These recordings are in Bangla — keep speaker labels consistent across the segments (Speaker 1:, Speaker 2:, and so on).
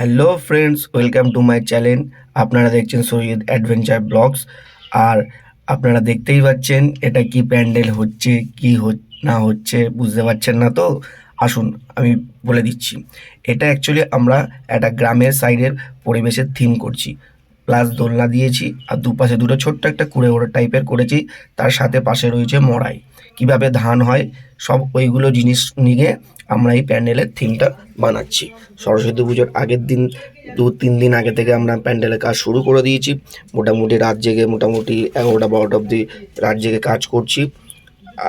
Speaker 1: Hello friends, welcome to my channel. আপনারা দেখছেন সৈয়দ অ্যাডভেঞ্চার ব্লগস। আর আপনারা দেখতেই পাচ্ছেন এটা কি প্যান্ডেল হচ্ছে, কি না হচ্ছে বুঝতে পারছেন না তো। আসুন আমি বলে দিচ্ছি। এটা অ্যাকচুয়ালি আমরা একটা গ্রামের সাইডের পরিবেশের থিম করছি, প্লাস দোলনা দিয়েছি আর দুপাশে দুটো ছোট্ট একটা কুড়ে ওড়ো টাইপের করেছি। তার সাথে পাশে রয়েছে মড়াই, কিভাবে ধান হয় সব ওইগুলো জিনিস নিয়ে আমরা এই প্যান্ডেলের থিমটা বানাচ্ছি। সরস্বতী পুজোর আগের দিন 2-3 দিন আগে থেকে আমরা প্যান্ডেলের কাজ শুরু করে দিয়েছি। মোটামুটি রাত জেগে মোটামুটি 11টা-12টা অবধি রাত জেগে কাজ করছি।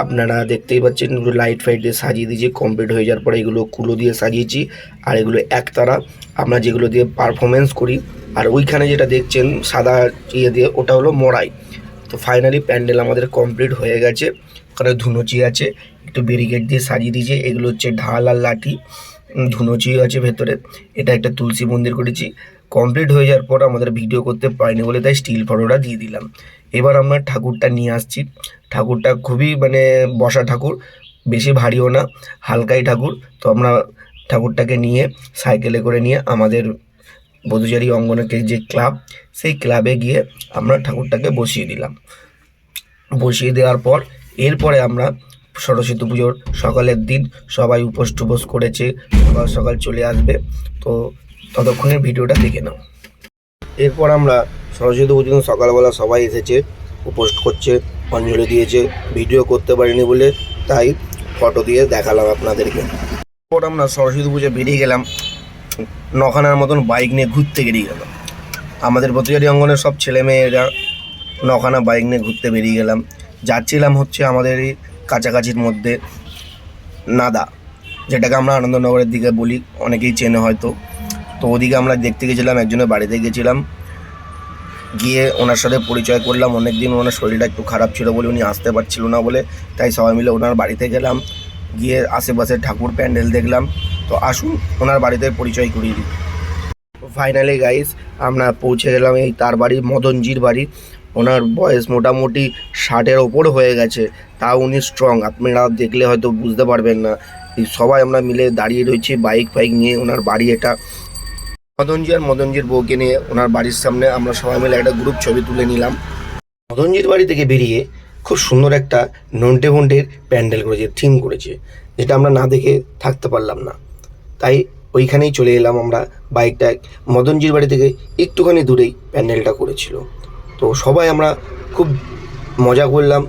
Speaker 1: আপনারা দেখতেই পাচ্ছেন এগুলো লাইট ফাইট দিয়ে সাজিয়ে দিয়েছি। কমপ্লিট হয়ে যাওয়ার পরে এগুলো কুলো দিয়ে সাজিয়েছি। আর এগুলো একতারা আমরা যেগুলো দিয়ে পারফরমেন্স করি। আর ওইখানে যেটা দেখছেন সাদা ইয়ে দিয়ে, ওটা হলো মড়াই। তো ফাইনালি প্যান্ডেল আমাদের কমপ্লিট হয়ে গেছে। ওখানে ধুনুচি আছে, একটু ব্যারিকেড দিয়ে সাজিয়ে দিয়েছে। এগুলো হচ্ছে ঢাল আর লাঠি, ধুনুচি আছে ভেতরে। এটা একটা তুলসী মন্দির করেছি। কমপ্লিট হয়ে যাওয়ার পর আমাদের ভিডিও করতে পারিনি বলে তাই স্টিল ফটোটা দিয়ে দিলাম। এবার আমরা ঠাকুরটা নিয়ে আসছি। ঠাকুরটা খুবই বসা ঠাকুর, বেশি ভারীও না, হালকাই ঠাকুর। তো আমরা ঠাকুরটাকে নিয়ে সাইকেলে করে নিয়ে আমাদের বধূজারি অঙ্গনের যে ক্লাব, সেই ক্লাবে গিয়ে আমরা ঠাকুরটাকে বসিয়ে দিলাম। বসিয়ে দেওয়ার পর এরপরে আমরা সরস্বতী পুজোর সকালের দিন সবাই উপোস টুপোস করেছে, সকাল সকাল চলে আসবে। তো ততক্ষণের ভিডিওটা দেখে নাও। এরপর আমরা সরস্বতী পুজোর সকালবেলা সবাই এসেছে, উপোস করছে, অঞ্জলি দিয়েছে। ভিডিও করতে পারিনি বলে তাই ফটো দিয়ে দেখালাম আপনাদেরকে। এরপর আমরা সরস্বতী পুজো বেরিয়ে গেলাম, 9খানার মতন বাইক নিয়ে ঘুরতে বেরিয়ে গেলাম। আমাদের বধূজারি অঙ্গনের সব ছেলেমেয়েরা 9খানা বাইক নিয়ে ঘুরতে বেরিয়ে গেলাম। যাচ্ছিলাম হচ্ছে আমাদের এই কাছাকাছির মধ্যে নাদা, যেটাকে আমরা আনন্দনগরের দিকে বলি, অনেকেই চেনে হয়তো। তো ওদিকে আমরা দেখতে গেছিলাম, একজনের বাড়িতে গেছিলাম। গিয়ে ওনার সাথে পরিচয় করলাম। অনেক দিন ওনার শরীরটা একটু খারাপ ছিল বলে উনি আসতে পারছিল না বলে তাই সবাই মিলে ওনার বাড়িতে গেলাম। গিয়ে আশেপাশে ঠাকুর প্যান্ডেল দেখলাম। তো আসুন ওনার বাড়িতে পরিচয় করিয়ে দিই। ফাইনালি গাইস আমরা পৌঁছে গেলাম এই তার বাড়ি, মদনজির বাড়ি। ওনার বয়স মোটামুটি 60-এর ওপর হয়ে গেছে, তাও উনি স্ট্রং। আপনারা দেখলে হয়তো বুঝতে পারবেন না। এই সবাই আমরা মিলে দাঁড়িয়ে রয়েছি বাইক ফাইক নিয়ে। ওনার বাড়ি এটা। মদনজি আর মদনজির বউকে নিয়ে ওনার বাড়ির সামনে আমরা সবাই মিলে একটা গ্রুপ ছবি তুলে নিলাম। মদনজির বাড়ি থেকে বেরিয়ে খুব সুন্দর একটা নন্টে ফন্টের প্যান্ডেল করেছে, থিম করেছে, যেটা আমরা না দেখে থাকতে পারলাম না। তাই ওইখানেই চলে এলাম আমরা। বাইকটা মদনজির বাড়ি থেকে একটুখানি দূরেই প্যান্ডেলটা করেছিল। তো সবাই আমরা খুব মজা করলাম,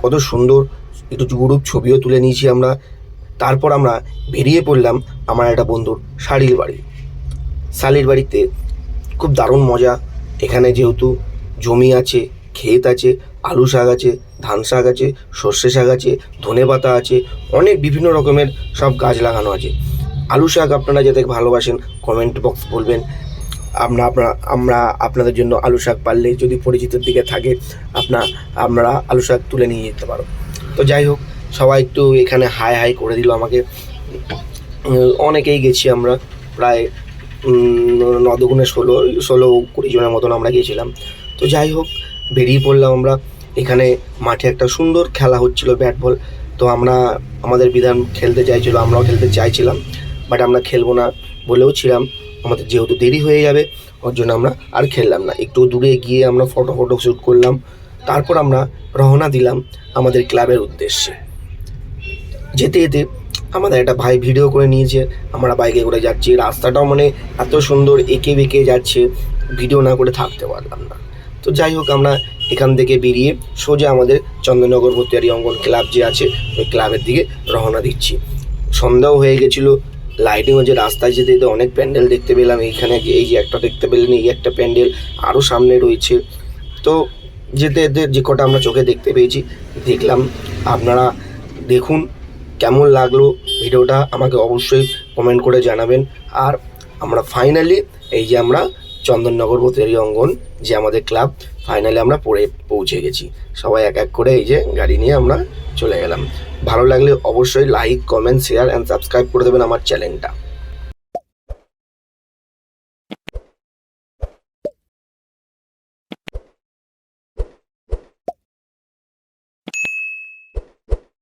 Speaker 1: কত সুন্দর একটু গ্রুপ ছবিও তুলে নিয়েছি আমরা। তারপর আমরা বেরিয়ে পড়লাম আমার একটা বন্ধুর শালির বাড়িতে। খুব দারুণ মজা। এখানে যেহেতু জমি আছে, ক্ষেত আছে, আলু শাক আছে, ধান শাক আছে, সর্ষে শাক আছে, ধনে পাতা আছে, অনেক বিভিন্ন রকমের সব গাছ লাগানো আছে। আলু শাক আপনারা যাতে ভালোবাসেন কমেন্ট বক্স বলবেন। আমরা আপনাদের জন্য আলু শাক পারলে যদি পরিচিতের দিকে থাকে আমরা আলু শাক তুলে নিয়ে যেতে পারো। তো যাই হোক, সবাই একটু এখানে হাই হাই করে দিল আমাকে। অনেকেই গেছি আমরা, প্রায় 9-16-20 জনের মতন আমরা গিয়েছিলাম। তো যাই হোক, বেরিয়ে পড়লাম আমরা। এখানে মাঠে একটা সুন্দর খেলা হচ্ছিল, ব্যাট বল। তো আমাদের বিধান খেলতে চাইছিল, আমরাও খেলতে চাইছিলাম, বাট আমরা খেলবো না বলেও ছিলাম। আমাদের যেহেতু দেরি হয়ে যাবে ওর জন্য আমরা আর খেললাম না। একটু দূরে গিয়ে আমরা ফটো শ্যুট করলাম। তারপর আমরা রওনা দিলাম আমাদের ক্লাবের উদ্দেশ্যে। যেতে যেতে আমাদের একটা ভাই ভিডিও করে নিয়েছে, আমরা বাইকে করে যাচ্ছি। রাস্তাটাও এত সুন্দর, এঁকে বেঁকে যাচ্ছে, ভিডিও না করে থাকতে পারলাম না। তো যাই হোক, আমরা এখান থেকে বেরিয়ে সোজা আমাদের চন্দননগর বধূজারি অঙ্গন ক্লাব যে আছে, ওই ক্লাবের দিকে রওনা দিচ্ছি। সন্ধ্যাও হয়ে গেছিলো, লাইটিং হচ্ছে। রাস্তায় যেতে যেতে অনেক প্যান্ডেল দেখতে পেলাম। এইখানে এই যে একটা দেখতে পেলেন, এই একটা প্যান্ডেল, আরও সামনে রয়েছে। তো যেতে যেতে যে কটা আমরা চোখে দেখতে পেয়েছি দেখলাম। আপনারা দেখুন কেমন লাগলো ভিডিওটা, আমাকে অবশ্যই কমেন্ট করে জানাবেন। আর আমরা ফাইনালি এই যে আমরা চন্দননগর বধূজারি অঙ্গন যে আমাদের ক্লাব, ফাইনালি আমরা পৌঁছে গেছি। সবাই এক এক করে এই যে গাড়ি নিয়ে আমরা চলে গেলাম। ভালো লাগলে অবশ্যই like, comment, share and subscribe করে দেবেন আমার চ্যানেলটা।